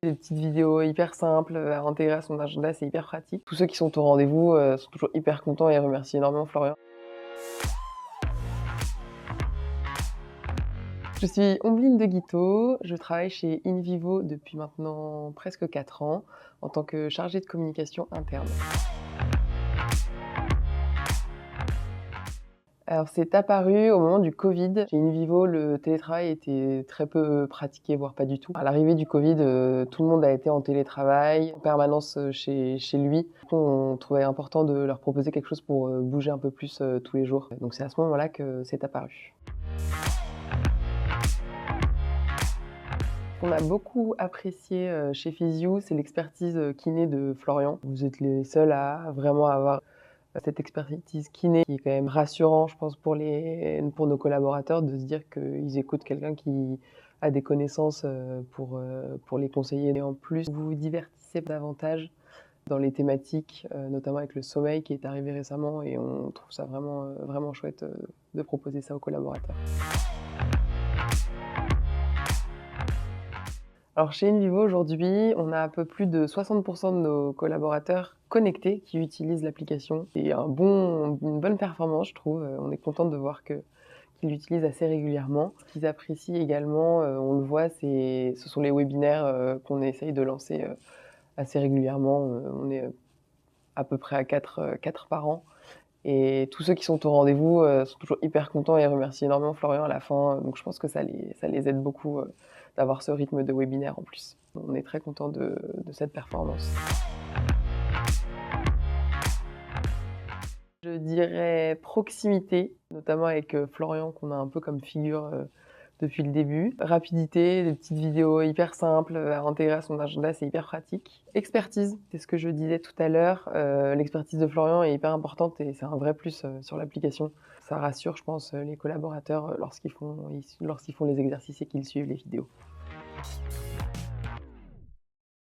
Des petites vidéos hyper simples, à intégrer à son agenda, c'est hyper pratique. Tous ceux qui sont au rendez-vous, sont toujours hyper contents et remercient énormément Florian. Je suis Ombline de Guitaut, je travaille chez InVivo depuis maintenant presque 4 ans, en tant que chargée de communication interne. Alors c'est apparu au moment du Covid. Chez InVivo, le télétravail était très peu pratiqué, voire pas du tout. À l'arrivée du Covid, tout le monde a été en télétravail, en permanence, chez lui. Du coup, on trouvait important de leur proposer quelque chose pour, bouger un peu plus, tous les jours. Donc c'est à ce moment-là que c'est apparu. Ce qu'on a beaucoup apprécié, chez Physio, c'est l'expertise, kiné de Florian. Vous êtes les seuls à vraiment avoir cette expertise kiné qui est quand même rassurant, je pense, pour nos collaborateurs, de se dire qu'ils écoutent quelqu'un qui a des connaissances, pour les conseiller. Et en plus, vous vous divertissez davantage dans les thématiques, notamment avec le sommeil qui est arrivé récemment, et on trouve ça vraiment, vraiment chouette, de proposer ça aux collaborateurs. Alors chez InVivo aujourd'hui, on a un peu plus de 60 de nos collaborateurs connectés qui utilisent l'application. C'est une bonne performance, je trouve. On est content de voir qu'ils l'utilisent assez régulièrement. Ce qu'ils apprécient également, on le voit, ce sont les webinaires, qu'on essaye de lancer, assez régulièrement. On est à peu près à 4 par an. Et tous ceux qui sont au rendez-vous, sont toujours hyper contents et remercient énormément Florian à la fin. Donc je pense que ça les aide beaucoup, d'avoir ce rythme de webinaire en plus. On est très contents de cette performance. Je dirais proximité, notamment avec, Florian, qu'on a un peu comme figure, depuis le début. Rapidité, des petites vidéos hyper simples, à intégrer à son agenda, c'est hyper pratique. Expertise, c'est ce que je disais tout à l'heure. L'expertise de Florian est hyper importante et c'est un vrai plus, sur l'application. Ça rassure, je pense, les collaborateurs, lorsqu'ils font les exercices et qu'ils suivent les vidéos.